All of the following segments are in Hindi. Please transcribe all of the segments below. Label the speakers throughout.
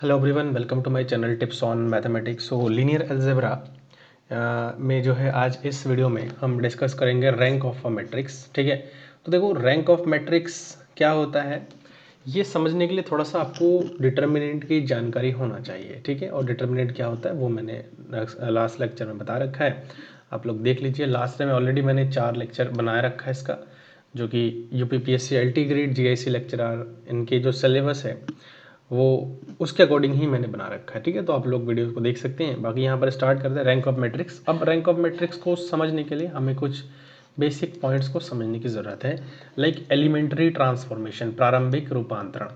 Speaker 1: Hello everyone, welcome to my channel tips on mathematics. So linear algebra में जो है आज इस वीडियो में हम डिस्कस करेंगे रैंक ऑफ अ मैट्रिक्स। ठीक है, तो देखो रैंक ऑफ मैट्रिक्स क्या होता है ये समझने के लिए थोड़ा सा आपको डिटर्मिनेंट की जानकारी होना चाहिए। ठीक है, और डिटर्मिनेंट क्या होता है वो मैंने लास्ट लेक्चर में बता रखा है, आप लोग देख लीजिए। लास्ट में ऑलरेडी मैंने 4 लेक्चर बनाए रखा है इसका, जो कि UPPSC LT grade GIC lecturer इनके जो सिलेबस है वो उसके अकॉर्डिंग ही मैंने बना रखा है। ठीक है, तो आप लोग वीडियो को देख सकते हैं। बाकी यहाँ पर स्टार्ट करते हैं रैंक ऑफ मैट्रिक्स। अब रैंक ऑफ मैट्रिक्स को समझने के लिए हमें कुछ बेसिक पॉइंट्स को समझने की ज़रूरत है, लाइक एलिमेंट्री ट्रांसफॉर्मेशन, प्रारंभिक रूपांतरण।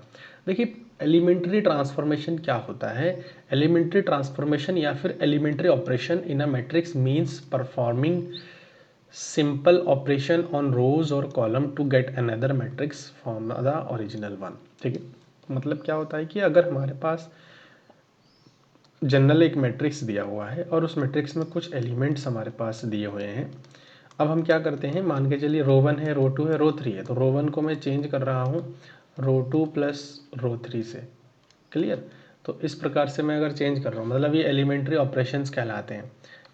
Speaker 1: देखिए एलिमेंट्री ट्रांसफॉर्मेशन क्या होता है। एलिमेंट्री ट्रांसफॉर्मेशन या फिर elementary operation in a matrix means performing simple operation on rows और column to get another matrix from the original one. ठीक है, मतलब क्या होता है कि अगर हमारे पास जनरल एक मैट्रिक्स दिया हुआ है और उस मैट्रिक्स में कुछ एलिमेंट्स हमारे पास दिए हुए हैं। अब हम क्या करते हैं, मान के चलिए रो 1 है, रो 2 है, रो 3 है, तो रो 1 को मैं चेंज कर रहा हूँ रो 2 प्लस रो 3 से। क्लियर, तो इस प्रकार से मैं अगर चेंज कर रहा हूँ मतलब ये एलिमेंट्री ऑपरेशंस कहलाते हैं।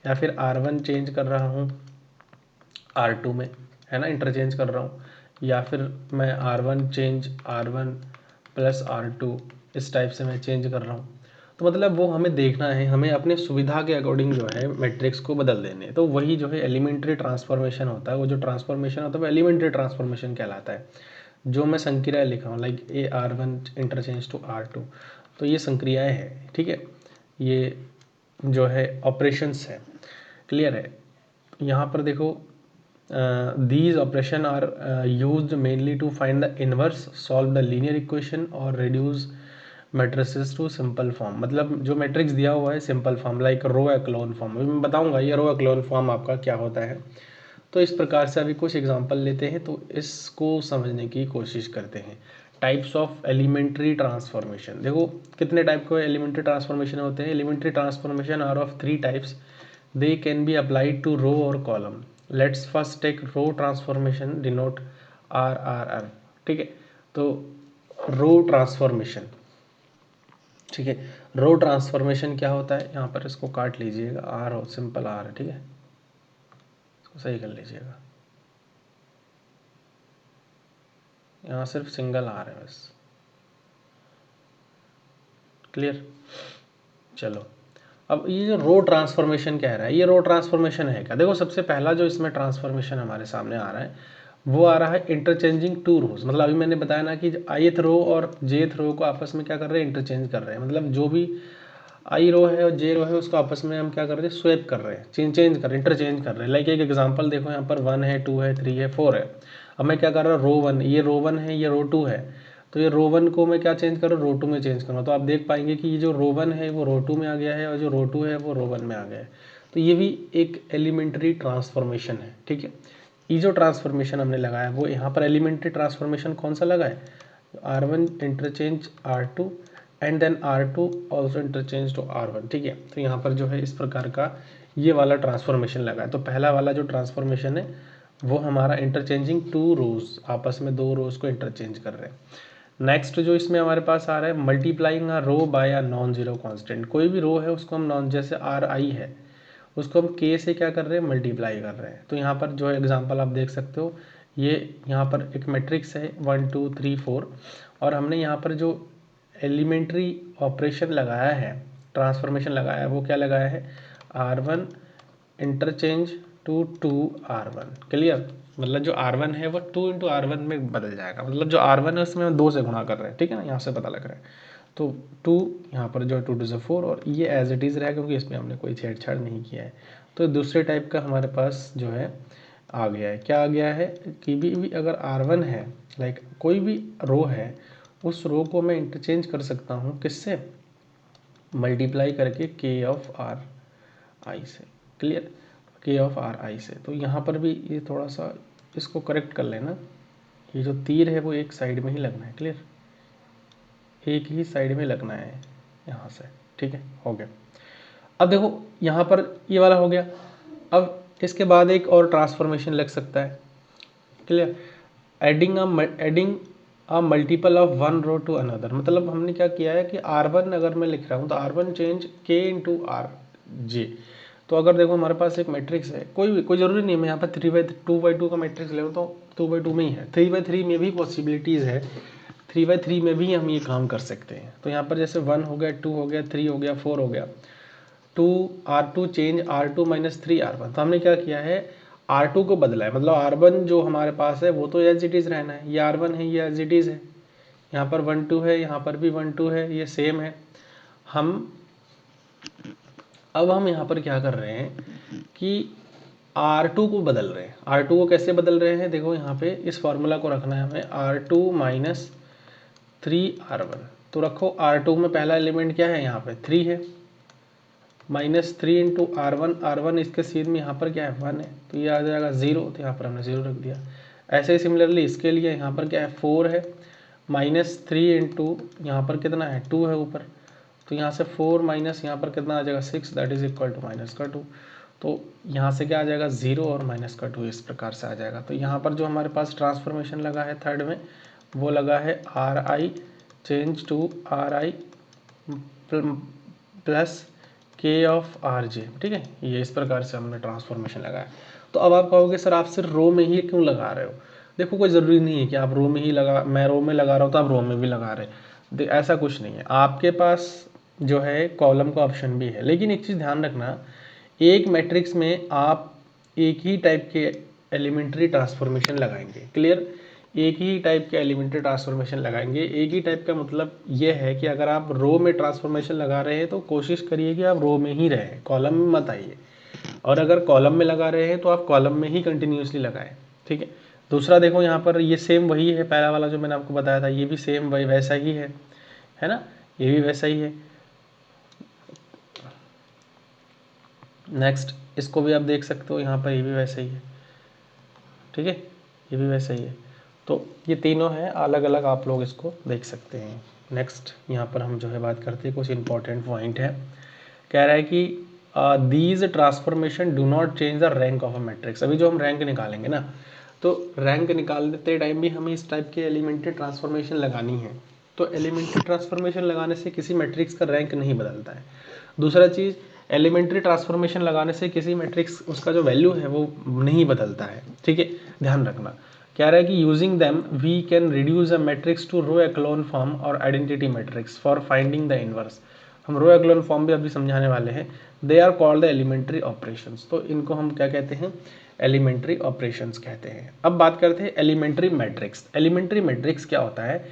Speaker 1: या फिर R1 चेंज कर रहा हूँ R2 में, है ना, इंटरचेंज कर रहा हूँ। या फिर मैं R1 change R1 plus R2 इस टाइप से मैं चेंज कर रहा हूँ। तो मतलब वो हमें देखना है, हमें अपने सुविधा के अकॉर्डिंग जो है मैट्रिक्स को बदल देने हैं। तो वही जो है एलिमेंट्री ट्रांसफॉर्मेशन होता है। वो जो ट्रांसफॉर्मेशन होता है वो एलिमेंट्री ट्रांसफॉर्मेशन कहलाता है। जो मैं संक्रिया लिखा हूँ like AR1 interchange to R2, तो ये संक्रियाएँ हैं। ठीक है, ये जो है ऑपरेशंस है। क्लियर है, यहाँ पर देखो these operation are used mainly to find the inverse, solve the linear equation और reduce matrices to simple form। मतलब जो मैट्रिक्स दिया हुआ है सिंपल फॉर्म लाइक रो एक्लोन फॉर्म, अभी मैं बताऊंगा ये रो एक्लोन फॉर्म आपका क्या होता है। तो इस प्रकार से अभी कुछ एग्जांपल लेते हैं, तो इसको समझने की कोशिश करते हैं। टाइप्स ऑफ एलिमेंट्री ट्रांसफॉर्मेशन, देखो कितने टाइप के एलिमेंट्री ट्रांसफॉर्मेशन होते हैं। Elementary transformation are of 3 types, they can be applied to row or column। let's first take row transformation, denote RRR। ठीक है, तो रो ट्रांसफॉर्मेशन, ठीक है, रो ट्रांसफॉर्मेशन क्या होता है, यहाँ पर इसको काट लीजिएगा, आर हो सिंपल आर है। ठीक है, इसको सही कर लीजिएगा, यहाँ सिर्फ सिंगल आर है बस। क्लियर, चलो अब ये जो रो ट्रांसफॉर्मेशन कह रहा है, ये रो ट्रांसफॉर्मेशन है क्या। देखो सबसे पहला जो इसमें ट्रांसफॉर्मेशन हमारे सामने आ रहा है वो आ रहा है इंटरचेंजिंग टू रोज। मतलब अभी मैंने बताया ना कि ith रो और jth रो को आपस में क्या कर रहे हैं, इंटरचेंज कर रहे हैं। मतलब जो भी i रो है और j रो है उसको आपस में हम क्या कर रहे हैं, स्वेप कर रहे हैं, चेंज कर रहे हैं, इंटरचेंज कर रहे हैं। लाइक एक एग्जांपल देखो, यहाँ पर 1 है, 2 है, 3 है, 4 है। अब मैं क्या कर रहा हूँ, रो 1, ये रो 1 है, ये रो 2 है, तो ये रो 1 को मैं क्या चेंज कर रहा हूँ, रो 2 में चेंज करूँगा। तो आप देख पाएंगे कि ये जो रो 1 है वो रो 2 में आ गया है और जो रो 2 है वो रो 1 में आ गया है। तो ये भी एक एलिमेंट्री ट्रांसफॉर्मेशन है। ठीक है, ये जो ट्रांसफॉर्मेशन हमने लगाया वो यहाँ पर एलिमेंट्री ट्रांसफॉर्मेशन कौन सा लगा है, R1 interchange R2 and then R2 also interchange to R1। ठीक है, तो यहाँ पर जो है इस प्रकार का ये वाला ट्रांसफॉर्मेशन लगा है। तो पहला वाला जो ट्रांसफॉर्मेशन है वो हमारा इंटरचेंजिंग टू रोज, आपस में दो रोज को इंटरचेंज कर रहे हैं। नेक्स्ट जो इसमें हमारे पास आ रहा है multiplying a row by a non zero constant. कोई भी रो है उसको हम नॉन, जैसे RI है उसको हम k से क्या कर रहे हैं, मल्टीप्लाई कर रहे हैं। तो यहाँ पर जो एग्जांपल आप देख सकते हो, ये यहाँ पर एक मैट्रिक्स है 1 2 3 4 और हमने यहाँ पर जो एलिमेंट्री ऑपरेशन लगाया है, ट्रांसफॉर्मेशन लगाया है, वो क्या लगाया है, R1 interchange to R1। Clear, मतलब जो R1 है वो 2 इंटू R1 में बदल जाएगा। मतलब जो R1 है उसमें हम 2 से गुणा कर रहे हैं। ठीक है ना, यहाँ से पता लग रहा है। तो 2 यहाँ पर जो 2 2 से 4 और ये एज इट इज़ रहेगा क्योंकि इसमें हमने कोई छेड़छाड़ नहीं किया है। तो दूसरे टाइप का हमारे पास जो है आ गया है, क्या आ गया है कि भी अगर R1 है, लाइक कोई भी रो है, उस रो को मैं इंटरचेंज कर सकता हूँ किससे, मल्टीप्लाई करके k ऑफ आर आई से। क्लियर, k ऑफ आर आई से। तो यहाँ पर भी ये थोड़ा सा इसको करेक्ट कर लेना, ये जो तीर है वो एक साइड में ही लगना है। क्लियर, एक ही साइड में लगना है यहाँ से। ठीक है, हो गया। अब देखो यहाँ पर ये वाला हो गया। अब इसके बाद एक और ट्रांसफॉर्मेशन लग सकता है। Clear, adding a multiple of one row to another, मतलब हमने क्या किया है कि R1 अगर मैं लिख रहा हूँ तो R1 change K into R J. तो अगर देखो हमारे पास एक मैट्रिक्स है, कोई ज़रूरी नहीं है मैं यहाँ पर 3/2 का मैट्रिक्स ले लूँ तो 2/2 में ही है, 3/3 में भी पॉसिबिलिटीज़ है, 3/3 में भी हम ये काम कर सकते हैं। तो यहाँ पर जैसे 1 हो गया, 2 हो गया, 3 हो गया, 4 हो गया, 2 R2 change R2 minus 3R1। तो हमने क्या किया है, R2 को बदला है, मतलब R1 जो हमारे पास है वो तो एज इट इज़ रहना है, ये R1 है, ये एज इट इज़ है, यहाँ पर 1 2 है, यहाँ पर भी 1 2 है, ये सेम है। अब हम यहाँ पर क्या कर रहे हैं कि R2 को बदल रहे हैं। R2 को कैसे बदल रहे हैं, देखो यहाँ पे इस फॉर्मूला को रखना है हमें, R2 माइनस 3R1। तो रखो R2 में पहला एलिमेंट क्या है, यहाँ पे 3 है, माइनस 3 इंटू R1, R1 इसके सीध में यहाँ पर क्या है 1 है, तो ये आ जाएगा 0, तो यहाँ पर हमने 0 रख दिया। ऐसे ही सिमिलरली इसके लिए यहाँ पर क्या है 4 है, माइनस 3 इंटू यहाँ पर कितना है 2 है ऊपर, तो यहाँ से 4 माइनस यहाँ पर कितना आ जाएगा 6, that is equal to minus का 2। तो यहाँ से क्या आ जाएगा 0 और माइनस का 2, इस प्रकार से आ जाएगा। तो यहाँ पर जो हमारे पास ट्रांसफॉर्मेशन लगा है थर्ड में, वो लगा है RI change to RI plus K of RJ, ठीक है, ये इस प्रकार से हमने ट्रांसफॉर्मेशन लगाया। तो अब आप कहोगे सर आप सिर्फ रो में ही क्यों लगा रहे हो, देखो कोई ज़रूरी नहीं है कि आप रो में ही लगा, मैं रो में लगा रहा हूँ तो आप रो में भी लगा रहे, ऐसा कुछ नहीं है, आपके पास जो है कॉलम का ऑप्शन भी है। लेकिन एक चीज़ ध्यान रखना, एक मैट्रिक्स में आप एक ही टाइप के एलिमेंट्री ट्रांसफॉर्मेशन लगाएंगे, क्लियर, एक ही टाइप के एलिमेंट्री ट्रांसफॉर्मेशन लगाएंगे। एक ही टाइप का मतलब ये है कि अगर आप रो में ट्रांसफॉर्मेशन लगा रहे हैं तो कोशिश करिए कि आप रो में ही रहें, कॉलम में मत आइए, और अगर कॉलम में लगा रहे हैं तो आप कॉलम में ही कंटिन्यूसली लगाएं, ठीक है। दूसरा देखो यहाँ पर ये सेम वही है, पहला वाला जो मैंने आपको बताया था ये भी सेम वही वैसा ही है ना, ये भी वैसा ही है। नेक्स्ट इसको भी आप देख सकते हो, यहाँ पर ये भी वैसा ही है, ठीक है, ये भी वैसा ही है। तो ये तीनों हैं अलग अलग, आप लोग इसको देख सकते हैं। नेक्स्ट यहाँ पर हम जो है बात करते हैं, कुछ इंपॉर्टेंट पॉइंट है, कह रहा है कि these transformation do not change the rank of a matrix. अभी जो हम रैंक निकालेंगे ना, तो रैंक निकालते टाइम भी हमें इस टाइप के एलिमेंट्री ट्रांसफॉर्मेशन लगानी है। तो एलिमेंट्री ट्रांसफॉर्मेशन लगाने से किसी मैट्रिक्स का रैंक नहीं बदलता है। दूसरा चीज़, एलिमेंट्री ट्रांसफॉर्मेशन लगाने से किसी मैट्रिक्स उसका जो वैल्यू है वो नहीं बदलता है, ठीक है, ध्यान रखना। कह रहा है कि using them we can reduce a matrix to row echelon form और identity matrix for finding the inverse. हम रो एक्लोन फॉर्म भी अभी समझाने वाले हैं। They are called the elementary operations, तो इनको हम क्या कहते हैं, एलिमेंट्री ऑपरेशंस कहते हैं। अब बात करते हैं एलिमेंट्री मैट्रिक्स। एलिमेंट्री मैट्रिक्स क्या होता है,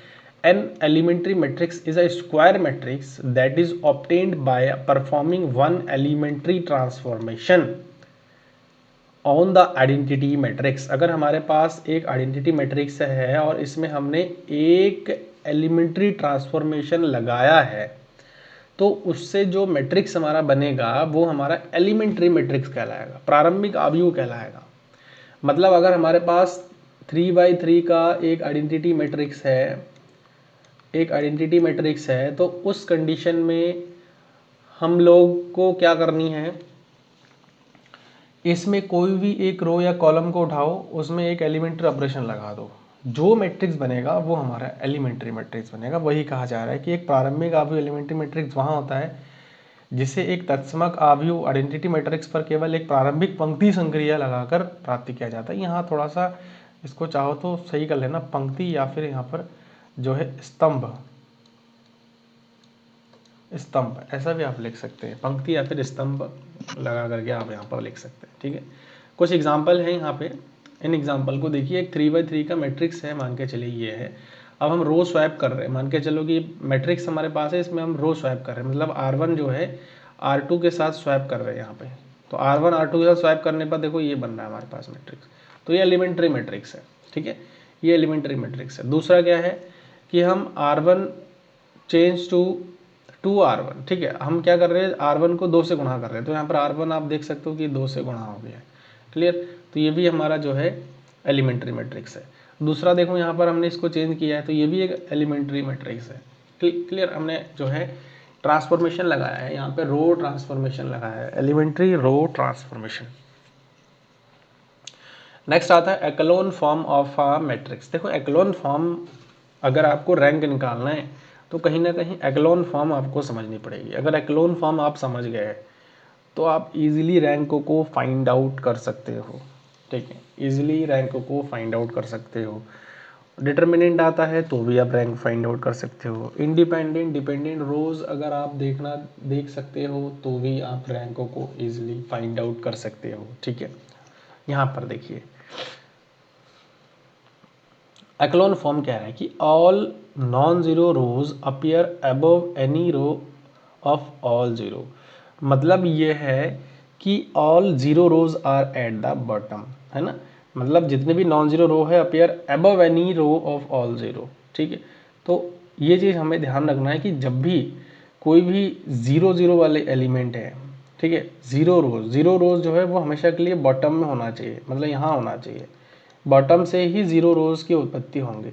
Speaker 1: an elementary matrix is a square matrix that is obtained by performing one elementary transformation on the identity matrix. अगर हमारे पास एक आइडेंटिटी मैट्रिक्स है और इसमें हमने एक एलिमेंट्री ट्रांसफॉर्मेशन लगाया है, तो उससे जो मैट्रिक्स हमारा बनेगा वो हमारा एलिमेंट्री मैट्रिक्स कहलाएगा, प्रारंभिक आव्यूह कहलाएगा। मतलब अगर हमारे पास 3/3 का एक आइडेंटिटी मैट्रिक्स है, एक आइडेंटिटी मैट्रिक्स है, तो उस कंडीशन में हम लोग को क्या करनी है, इसमें कोई भी एक रो या कॉलम को उठाओ, उसमें एक एलिमेंट्री ऑपरेशन लगा दो, जो मैट्रिक्स बनेगा वो हमारा एलिमेंट्री मैट्रिक्स बनेगा। वही कहा जा रहा है कि एक प्रारंभिक आव्यूह एलिमेंट्री मैट्रिक्स वहाँ होता है जिसे एक तत्समक आव्यूह आइडेंटिटी मैट्रिक्स पर केवल एक प्रारंभिक पंक्ति संक्रिया लगाकर प्राप्त किया जाता है। यहाँ थोड़ा सा इसको चाहो तो सही कर लेना, पंक्ति या फिर यहाँ पर जो है स्तंभ, स्तंभ ऐसा भी आप लिख सकते हैं, पंक्ति या फिर स्तंभ लगा करके आप यहाँ पर लिख सकते हैं, ठीक है। कुछ एग्जाम्पल हैं यहाँ पे, इन एग्जाम्पल को देखिए। एक 3/3 का मैट्रिक्स है, मान के चलिए ये है। अब हम रो स्वैप कर रहे हैं, मान के चलो कि मैट्रिक्स हमारे पास है, इसमें हम रो स्वैप कर रहे हैं, मतलब R1 जो है R2 के साथ स्वैप कर रहे हैं यहाँ पे। तो R1 R2 के साथ स्वैप करने पर देखो ये बन रहा है हमारे पास मैट्रिक्स, तो ये एलिमेंट्री मैट्रिक्स है, ठीक है, ये एलिमेंट्री मैट्रिक्स है। दूसरा क्या है कि हम R1 चेंज टू 2R1, ठीक है, हम क्या कर रहे हैं, R1 को 2 से गुणा कर रहे हैं, तो यहाँ पर R1 आप देख सकते हो कि 2 से गुणा हो गया है, क्लियर। तो ये भी हमारा जो है एलिमेंट्री मैट्रिक्स है। दूसरा देखो यहाँ पर हमने इसको चेंज किया है, तो ये भी एक एलिमेंट्री मैट्रिक्स है, क्लियर। हमने जो है ट्रांसफॉर्मेशन लगाया है, यहाँ पे रो ट्रांसफॉर्मेशन लगाया है, एलिमेंट्री रो ट्रांसफॉर्मेशन। नेक्स्ट आता है echelon form of a matrix. देखो एक्लोन फॉर्म अगर आपको रैंक निकालना है तो कहीं ना कहीं एक्लोन फॉर्म आपको समझनी पड़ेगी। अगर एक्लोन फॉर्म आप समझ गए तो आप इजीली रैंक को फाइंड आउट कर सकते हो। ठीक है, इजीली रैंक को फाइंड आउट कर सकते हो। डिटर्मिनेंट आता है तो भी आप रैंक फाइंड आउट कर सकते हो। इंडिपेंडेंट डिपेंडेंट रोज अगर आप देख सकते हो तो भी आप रैंकों को इजीली फाइंड आउट कर सकते हो। ठीक है, यहाँ पर देखिए एक्लोन फॉर्म कह रहा है कि all non zero rows appear above any row of all zero. मतलब ये है कि all zero rows are at the bottom, है ना। मतलब जितने भी नॉन जीरो रो है appear above any row of all zero. ठीक है, तो ये चीज़ हमें ध्यान रखना है कि जब भी कोई भी जीरो जीरो वाले एलिमेंट है, ठीक है, जीरो रोज जो है वो हमेशा के लिए बॉटम में होना चाहिए, मतलब यहाँ होना चाहिए। बॉटम से ही जीरो रोज की उत्पत्ति होंगी,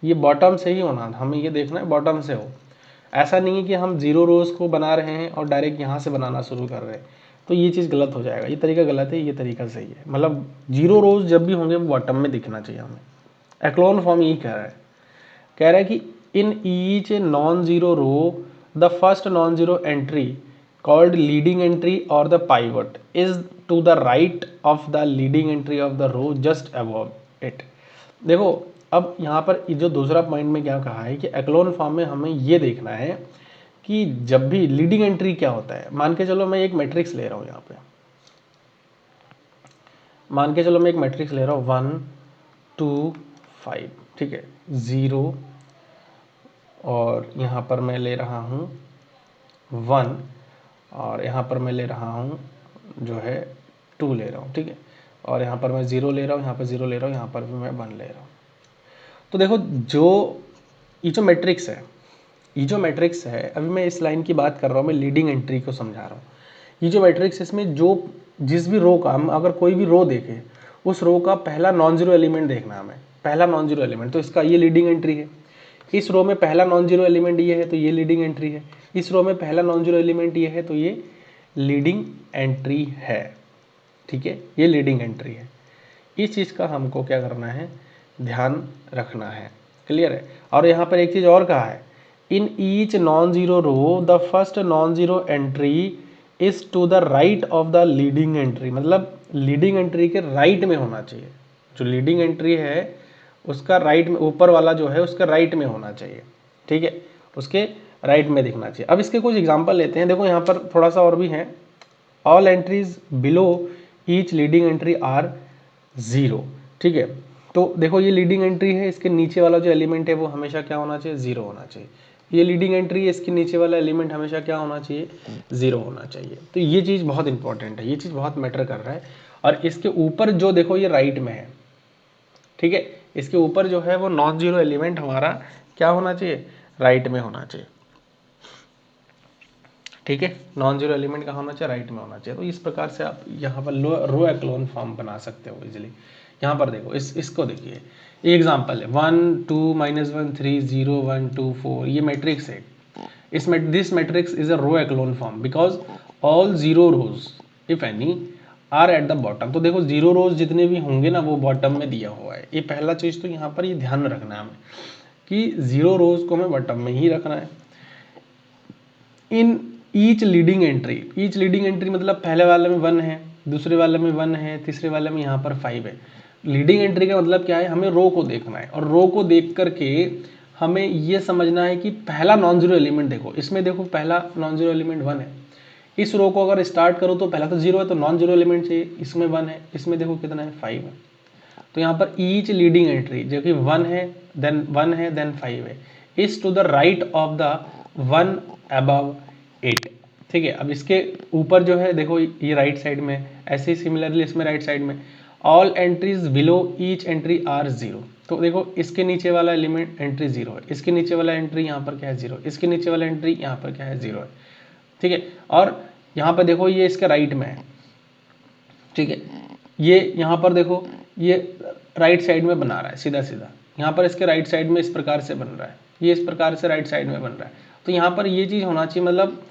Speaker 1: ये बॉटम से ही होना, हमें ये देखना है बॉटम से हो। ऐसा नहीं है कि हम जीरो रोज को बना रहे हैं और डायरेक्ट यहाँ से बनाना शुरू कर रहे हैं, तो ये चीज़ गलत हो जाएगा। ये तरीका गलत है, ये तरीका सही है। मतलब जीरो रोज जब भी होंगे वो बॉटम में दिखना चाहिए हमें। एक्लोन फॉर्म यही कह रहा है कि in each non zero row the first non zero entry called leading entry और the pivot is to the right of the leading entry of the row just above it. देखो अब यहाँ पर जो दूसरा पॉइंट में क्या कहा है कि एक्लोन फॉर्म में हमें ये देखना है कि जब भी लीडिंग एंट्री क्या होता है। मान के चलो मैं एक मैट्रिक्स ले रहा हूँ, यहाँ पे मान के चलो मैं एक मैट्रिक्स ले रहा हूँ 1 2 5, ठीक है, 0 और यहाँ पर मैं ले रहा हूँ 1 और यहाँ पर मैं ले रहा हूँ जो है 2 ले रहा हूँ, ठीक है, और यहाँ पर मैं 0 ले रहा हूँ, यहाँ पर 0 ले रहा हूँ, यहाँ पर भी मैं 1 ले रहा हूँ। तो देखो जो ये जो मैट्रिक्स है, अभी मैं इस लाइन की बात कर रहा हूँ, मैं लीडिंग एंट्री को समझा रहा हूँ। ये जो मैट्रिक्स इसमें जो जिस भी रो का हम अगर कोई भी रो देखें, उस रो का पहला नॉन जीरो एलिमेंट देखना हमें, पहला नॉन जीरो एलिमेंट, तो इसका ये लीडिंग एंट्री है। इस रो में पहला नॉन जीरो एलिमेंट ये है तो ये लीडिंग एंट्री है। इस रो में पहला नॉन जीरो एलिमेंट ये है तो ये लीडिंग एंट्री है। ठीक है, ये लीडिंग एंट्री है। इस चीज़ का हमको क्या करना है, ध्यान रखना है। क्लियर है। और यहाँ पर एक चीज़ और कहा है, in each non zero row the first non zero entry is to the right of the leading entry. मतलब लीडिंग एंट्री के राइट में होना चाहिए। जो लीडिंग एंट्री है उसका राइट में, ऊपर वाला जो है उसका राइट में होना चाहिए। ठीक है, उसके राइट में दिखना चाहिए। अब इसके कुछ एग्जांपल लेते हैं। देखो यहाँ पर थोड़ा सा और भी है। All entries below each leading entry are 0। ठीक है, तो देखो ये लीडिंग एंट्री है, इसके नीचे वाला जो एलिमेंट है वो हमेशा क्या होना चाहिए, 0 होना चाहिए। ये लीडिंग एंट्री है, इसके नीचे वाला एलिमेंट हमेशा क्या होना चाहिए, 0 होना चाहिए। तो ये चीज़ बहुत इंपॉर्टेंट है, ये चीज़ बहुत मैटर कर रहा है। और इसके ऊपर जो देखो ये राइट में है, ठीक है, इसके ऊपर जो है वो नॉन जीरो एलिमेंट हमारा क्या होना चाहिए, राइट में होना चाहिए। ठीक है, नॉन जीरो एलिमेंट का होना चाहिए, राइट में होना चाहिए। तो इस प्रकार से आप यहाँ पर रो एक्लोन फॉर्म बना सकते हो इजीली। यहाँ पर देखो इसको देखिए, ये एग्जांपल है 1 2 -1 3 0 1 2 4, ये मैट्रिक्स है। This matrix is a row echelon form because all zero rows if any are at the bottom. तो देखो जीरो रोज जितने भी होंगे ना वो बॉटम में दिया हुआ है। ये पहला चीज तो यहाँ पर ये ध्यान रखना है हमें कि जीरो रोज को हमें बॉटम में ही रखना है। इन ईच लीडिंग एंट्री मतलब पहले वाले में 1 है, दूसरे वाले में 1 है, तीसरे वाले में यहाँ पर 5 है। लीडिंग एंट्री का मतलब क्या है, हमें रो को देखना है और रो को देख करके हमें ये समझना है कि पहला नॉन जीरो एलिमेंट देखो, इसमें देखो पहला नॉन जीरो एलिमेंट 1 है। इस रो को अगर स्टार्ट करो तो पहला तो 0 है, तो नॉन जीरो एलिमेंट चाहिए, इसमें 1 है, इसमें देखो कितना है, 5 है। तो यहाँ पर ईच लीडिंग एंट्री जो कि 1 है देन 5 है, is to the right of the 1 above 8। ठीक है, अब इसके ऊपर जो है देखो ये राइट साइड में, ऐसे ही सिमिलरली इसमें राइट साइड में all entries below each entry are 0। तो देखो इसके नीचे वाला एलिमेंट एंट्री 0 है, इसके नीचे वाला एंट्री यहाँ पर क्या है, 0, इसके नीचे वाला एंट्री यहाँ पर क्या है, 0 है। ठीक है, और यहाँ पर देखो ये इसके राइट में है। ठीक है, ये यहाँ पर देखो ये राइट साइड में बना रहा है सीधा सीधा, यहाँ पर इसके राइट साइड में इस प्रकार से बन रहा है, ये इस प्रकार से राइट साइड में बन रहा है। तो यहाँ पर ये चीज़ होना चाहिए, मतलब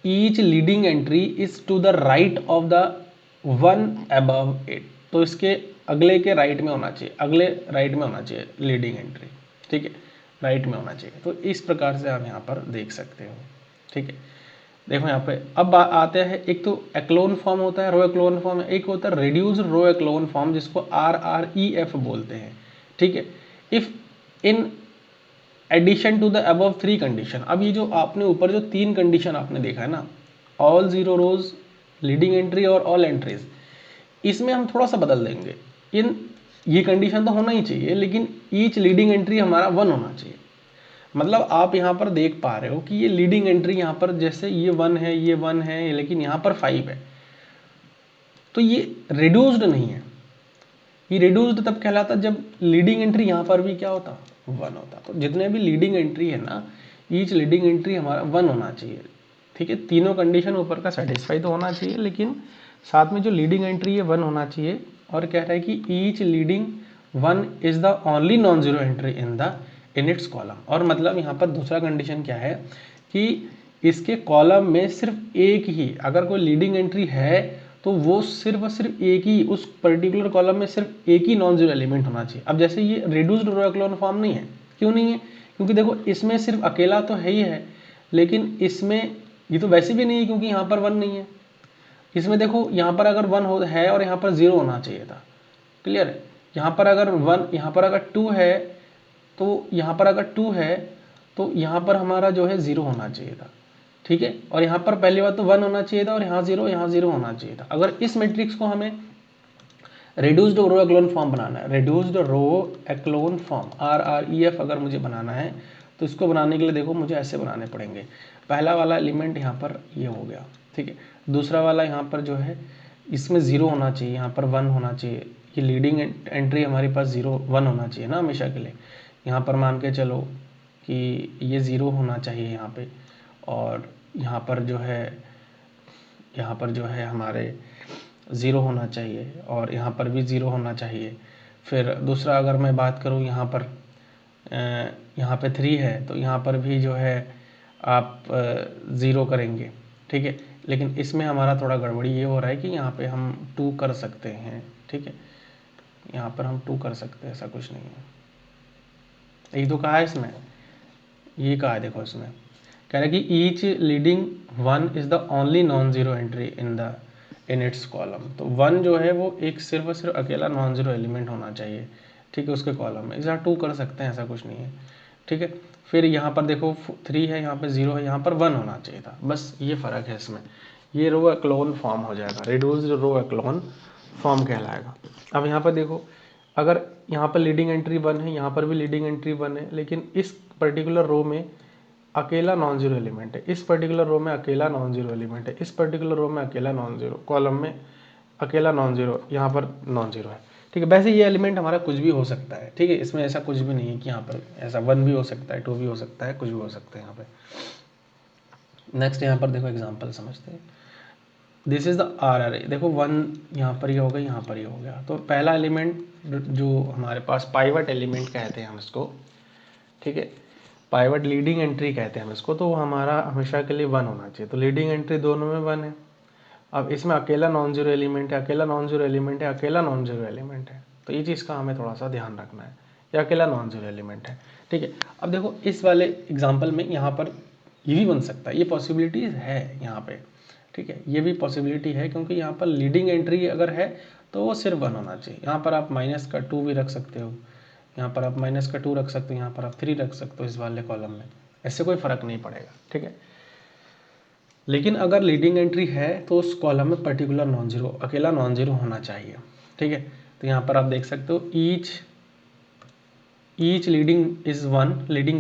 Speaker 1: each leading entry is to the right of the 1 above 8। तो इसके अगले के राइट में होना चाहिए, अगले राइट में होना चाहिए लीडिंग एंट्री, ठीक है, राइट में होना चाहिए। तो इस प्रकार से आप यहाँ पर देख सकते हो, ठीक है। देखो यहाँ पे अब आते हैं, एक तो एक्लोन फॉर्म होता है, रो एक्लोन फॉर्म, एक होता है रिड्यूस्ड रो एक्लोन फॉर्म जिसको RREF बोलते हैं, ठीक है। If in addition to the above 3 condition, अब ये जो आपने ऊपर जो 3 कंडीशन आपने देखा है ना, ऑल 0 रोज, लीडिंग एंट्री और ऑल एंट्रीज, इसमें हम थोड़ा सा बदल देंगे। ये कंडीशन तो होना ही चाहिए, लेकिन ईच लीडिंग एंट्री हमारा 1 होना चाहिए। मतलब आप यहाँ पर देख पा रहे हो कि ये लीडिंग एंट्री यहाँ पर जैसे ये 1 है, ये 1 है, लेकिन यहाँ पर 5 है, तो ये रिड्यूस्ड नहीं है। ये रिड्यूस्ड तब कहलाता जब लीडिंग एंट्री यहाँ पर भी क्या होता, 1 होता। तो जितने भी लीडिंग एंट्री है ना, ईच लीडिंग एंट्री हमारा 1 होना चाहिए, ठीक है। तीनों कंडीशन ऊपर का सेटिस्फाई तो होना चाहिए, लेकिन साथ में जो लीडिंग एंट्री है 1 होना चाहिए। और कह रहा है कि each leading 1 is the only non zero entry in its column. और मतलब यहाँ पर दूसरा कंडीशन क्या है कि इसके कॉलम में सिर्फ एक ही, अगर कोई लीडिंग एंट्री है तो वो सिर्फ और सिर्फ एक ही, उस पर्टिकुलर कॉलम में सिर्फ एक ही नॉन जीरो एलिमेंट होना चाहिए। अब जैसे ये रिड्यूस्ड रो एक्लोन फॉर्म नहीं है, क्यों नहीं है? क्योंकि देखो इसमें सिर्फ अकेला तो है ही है, लेकिन इसमें ये तो वैसे भी नहीं है क्योंकि यहाँ पर 1 नहीं है। इसमें देखो यहाँ पर अगर 1 है और यहाँ पर 0 होना चाहिए था, क्लियर है। यहाँ पर अगर 1, यहाँ पर अगर 2 है, तो यहाँ पर अगर 2 है तो यहाँ पर हमारा जो है 0 होना चाहिए था, ठीक है। और यहाँ पर पहली बात तो 1 होना चाहिए था और यहाँ 0 होना चाहिए था। अगर इस मैट्रिक्स को हमें रिड्यूस्ड रो एक्लोन फॉर्म बनाना है, reduced row echelon form RREF अगर मुझे बनाना है, तो इसको बनाने के लिए देखो मुझे ऐसे बनाने पड़ेंगे। पहला वाला एलिमेंट यहाँ पर ये हो गया, ठीक है। दूसरा वाला यहाँ पर जो है इसमें 0 होना चाहिए, यहाँ पर 1 होना चाहिए। ये लीडिंग एंट्री हमारे पास 1 होना चाहिए ना हमेशा के लिए। यहाँ पर मान के चलो कि ये 0 होना चाहिए यहाँ पे, और यहाँ पर जो है हमारे 0 होना चाहिए, और यहाँ पर भी 0 होना चाहिए। फिर दूसरा अगर मैं बात करूँ यहाँ पे 3 है, तो यहाँ पर भी जो है आप 0 करेंगे, ठीक है। लेकिन इसमें हमारा थोड़ा गड़बड़ी ये हो रहा है कि यहाँ पे हम 2 कर सकते हैं, ठीक है। यहाँ पर हम 2 कर सकते हैं, ऐसा कुछ नहीं है। यही तो कहा है इसमें, ये कहा है देखो इसमें कह रहा है कि each leading 1 is the only non zero entry in its column. तो 1 जो है वो एक सिर्फ और सिर्फ अकेला नॉन जीरो एलिमेंट होना चाहिए, ठीक है, उसके कॉलम में। यहाँ 2 कर सकते हैं, ऐसा कुछ नहीं है, ठीक है। फिर यहाँ पर देखो 3 है, यहाँ पर 0 है, यहाँ पर 1 होना चाहिए था, बस ये फ़र्क है इसमें। ये रो एक्लोन फॉर्म हो जाएगा, रिड्यूस्ड रो एक्लोन फॉर्म कहलाएगा। अब यहाँ पर देखो, अगर यहाँ पर लीडिंग एंट्री 1 है, यहाँ पर भी लीडिंग एंट्री 1 है, लेकिन इस पर्टिकुलर रो में अकेला नॉन जीरो एलिमेंट है, इस पर्टिकुलर रो में अकेला नॉन जीरो एलिमेंट है, इस पर्टिकुलर रो में अकेला नॉन जीरो, कॉलम में अकेला नॉन जीरो, यहाँ पर नॉन जीरो है, ठीक है। वैसे ये एलिमेंट हमारा कुछ भी हो सकता है, ठीक है, इसमें ऐसा कुछ भी नहीं है कि यहाँ पर ऐसा 1 भी हो सकता है, 2 भी हो सकता है, कुछ भी हो सकता है यहाँ पे। नेक्स्ट यहाँ पर देखो एग्जाम्पल समझते हैं। दिस इज द RRA, देखो 1 यहाँ पर ही हो गया, यहाँ पर ही हो गया। तो पहला एलिमेंट जो हमारे पास पाइवट एलिमेंट कहते हैं हम इसको, ठीक है, पाइवट लीडिंग एंट्री कहते हैं हम इसको, तो वो हमारा हमेशा के लिए 1 होना चाहिए। तो लीडिंग एंट्री दोनों में 1 है। अब इसमें अकेला नॉन जीरो एलिमेंट है, अकेला नॉन जीरो एलिमेंट है, अकेला नॉन जीरो एलिमेंट है, तो ये चीज़ का हमें थोड़ा सा ध्यान रखना है। ये अकेला नॉन जीरो एलिमेंट है, ठीक है। अब देखो इस वाले एग्जाम्पल में यहाँ पर ये भी बन सकता है, ये पॉसिबिलिटीज़ है यहाँ पे, ठीक है, ये भी पॉसिबिलिटी है, क्योंकि यहाँ पर लीडिंग एंट्री अगर है तो वो सिर्फ 1 होना चाहिए। यहाँ पर आप -2 भी रख सकते हो, यहाँ पर आप -2 रख सकते हो, यहाँ पर आप 3 रख सकते हो इस वाले कॉलम में, ऐसे कोई फ़र्क नहीं पड़ेगा, ठीक है। लेकिन अगर लीडिंग एंट्री है तो उस कॉलम में पर्टिकुलर नॉन जीरो, अकेला नॉन जीरो होना चाहिए, ठीक है। तो यहाँ पर आप देख सकते हो each leading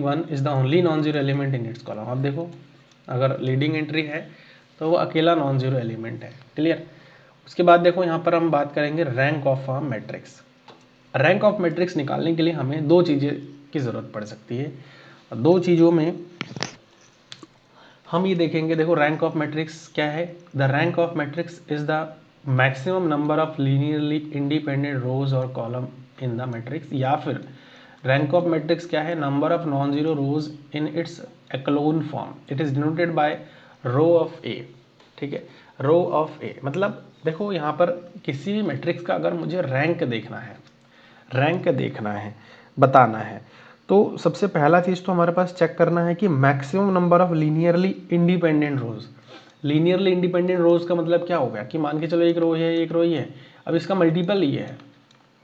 Speaker 1: one is the only non zero element in its column. अब देखो अगर लीडिंग एंट्री है तो वो अकेला नॉन जीरो एलिमेंट है, क्लियर। उसके बाद देखो यहाँ पर हम बात करेंगे rank of a matrix. Rank of matrix निकालने के लिए हमें 2 चीज़ें की ज़रूरत पड़ सकती है, और 2 चीज़ों में हम ये देखेंगे। देखो रैंक ऑफ मैट्रिक्स क्या है, the rank of matrix is the maximum number of linearly independent rows और कॉलम इन द मैट्रिक्स, या फिर रैंक ऑफ मैट्रिक्स क्या है, number of non zero rows in its echelon form, it is denoted by rho of A, ठीक है। रो ऑफ ए, मतलब देखो यहाँ पर किसी भी मैट्रिक्स का अगर मुझे रैंक देखना है, बताना है, तो सबसे पहला चीज़ तो हमारे पास चेक करना है कि maximum number of linearly independent rows. Linearly independent rows का मतलब क्या हो गया कि मान के चलो एक रो है, एक रो ये है, अब इसका मल्टीपल ये है,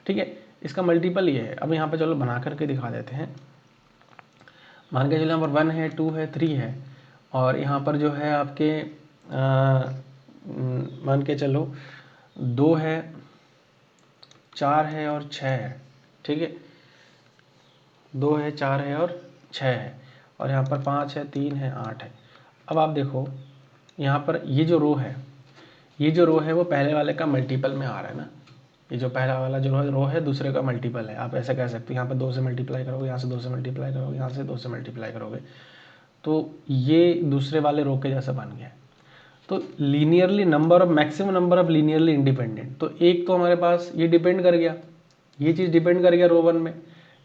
Speaker 1: ठीक है, इसका मल्टीपल ये है। अब यहाँ पे चलो बना करके दिखा देते हैं। मान के चलो यहाँ पर 1 है, 2 है, 3 है, और यहाँ पर जो है आपके मान के चलो 2 है, 4 है और 6 है, ठीक है, 2 है, 4 है और 6 है, और यहाँ पर 5 है, 3 है, 8 है। अब आप देखो यहाँ पर ये जो रो है वो पहले वाले का मल्टीपल में आ रहा है ना, ये जो पहला वाला जो रो है दूसरे का मल्टीपल है। आप ऐसा कह सकते हो, यहाँ पर 2 से मल्टीप्लाई करोगे, यहाँ से 2 से मल्टीप्लाई करोगे, यहाँ से 2 से मल्टीप्लाई करोगे, तो ये दूसरे वाले रो के जैसा बन गया। तो linearly number of maximum number of linearly independent, तो एक तो हमारे पास ये डिपेंड कर गया, ये चीज़ डिपेंड कर गया रो 1 में,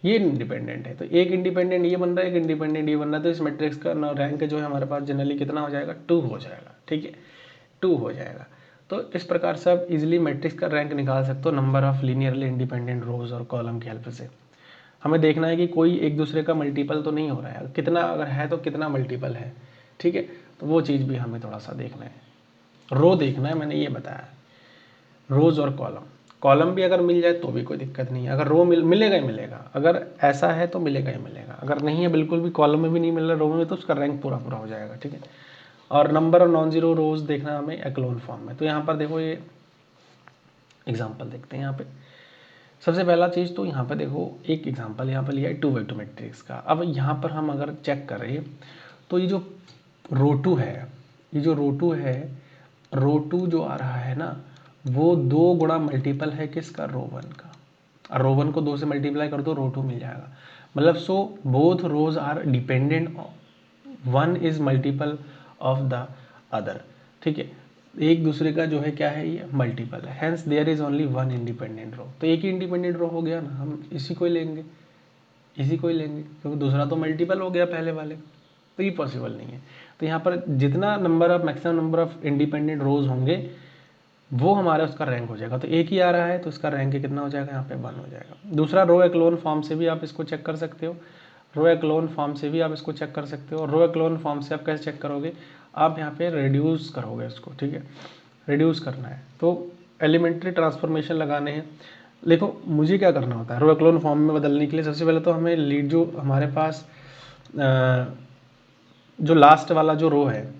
Speaker 1: ये इंडिपेंडेंट है, तो एक इंडिपेंडेंट ये बन रहा है, एक इंडिपेंडेंट ये बन रहा है, तो इस मैट्रिक्स का रैंक जो है हमारे पास जनरली कितना हो जाएगा, 2 हो जाएगा, ठीक है, 2 हो जाएगा। तो इस प्रकार से आप इजीली मैट्रिक्स का रैंक निकाल सकते हो number of linearly independent rows और कॉलम की हेल्प से। हमें देखना है कि कोई एक दूसरे का मल्टीपल तो नहीं हो रहा है, कितना अगर है तो कितना मल्टीपल है, ठीक है, तो वो चीज़ भी हमें थोड़ा सा देखना है। रो देखना है, मैंने ये बताया, रोज और कॉलम भी अगर मिल जाए तो भी कोई दिक्कत नहीं है। अगर रो मिलेगा ही मिलेगा, अगर ऐसा है तो मिलेगा ही मिलेगा, अगर नहीं है बिल्कुल भी, कॉलम में भी नहीं मिल रहा, रो में, तो उसका रैंक पूरा पूरा हो जाएगा, ठीक है। और नंबर ऑफ नॉन जीरो रोज देखना हमें एक्लोन फॉर्म में। तो यहाँ पर देखो ये एग्जाम्पल देखते हैं। यहाँ पे सबसे पहला चीज़ तो यहाँ पे देखो एक एग्जाम्पल यहाँ पर लिया है 2x2 मैट्रिक्स का। अब यहाँ पर हम अगर चेक करें तो ये जो रो 2 है, ये जो रो 2 है, रो 2 जो आ रहा है ना, वो 2 गुणा मल्टीपल है किसका, रो 1 का। और रो 1 को 2 से मल्टीप्लाई कर दो, रो 2 मिल जाएगा। मतलब so both rows are dependent, one is multiple of the other, ठीक है, एक दूसरे का जो है क्या है, ये मल्टीपल है, hence there is only one independent row. तो एक ही इंडिपेंडेंट रो हो गया ना, हम इसी को ही लेंगे, क्योंकि दूसरा तो मल्टीपल हो गया पहले वाले, तो ये पॉसिबल नहीं है। तो यहाँ पर जितना number of maximum number of independent rows होंगे वो हमारा उसका रैंक हो जाएगा। तो एक ही आ रहा है तो इसका रैंक कितना हो जाएगा, यहाँ पे 1 हो जाएगा। दूसरा रो एक्लोन फॉर्म से भी आप इसको चेक कर सकते हो, रो एक्लोन फॉर्म से भी आप इसको चेक कर सकते हो। रो एक्लोन फॉर्म से आप कैसे चेक करोगे, आप यहाँ पे रिड्यूस करोगे इसको, ठीक है, रिड्यूस करना है तो एलिमेंट्री ट्रांसफॉर्मेशन लगाने हैं। देखो मुझे क्या करना होता है रो एक्लोन फॉर्म में बदलने के लिए, सबसे पहले तो हमें लीड जो हमारे पास जो लास्ट वाला जो रो है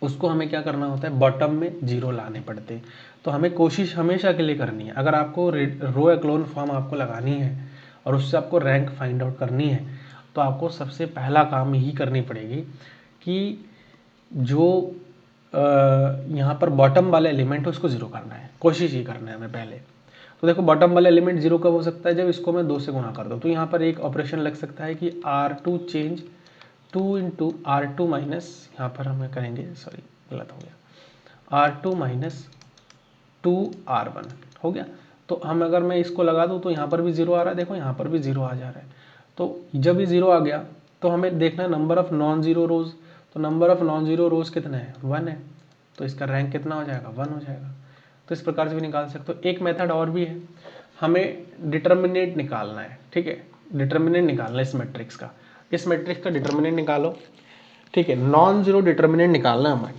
Speaker 1: उसको हमें क्या करना होता है, बॉटम में 0 लाने पड़ते हैं। तो हमें कोशिश हमेशा के लिए करनी है, अगर आपको रो एक्लोन फॉर्म आपको लगानी है और उससे आपको रैंक फाइंड आउट करनी है, तो आपको सबसे पहला काम यही करनी पड़ेगी कि जो यहाँ पर बॉटम वाला एलिमेंट है उसको 0 करना है, कोशिश ही करना है हमें पहले। तो देखो बॉटम वाला एलिमेंट 0 कब हो सकता है, जब इसको मैं 2 से गुणा कर दूँ। तो यहाँ पर एक ऑपरेशन लग सकता है कि R2 change 2 into R2 minus, यहाँ पर हमें करेंगे, सॉरी गलत हो गया, R2 माइनस 2R1 हो गया। तो हम अगर मैं इसको लगा दूँ तो यहाँ पर भी 0 आ रहा है, देखो यहाँ पर भी 0 आ जा रहा है। तो जब ये 0 आ गया तो हमें देखना है number of non zero rows. तो number of non zero rows कितने हैं, 1 है, तो इसका रैंक कितना हो जाएगा, 1 हो जाएगा। तो इस प्रकार से भी निकाल सकते हो। एक मेथड और भी है, हमें डिटर्मिनेंट निकालना है, ठीक है, डिटर्मिनेंट निकालना है इस मैट्रिक्स का। इस मैट्रिक्स का डिटर्मिनेंट निकालो, ठीक है, नॉन जीरो डिटर्मिनेंट निकालना है हमें,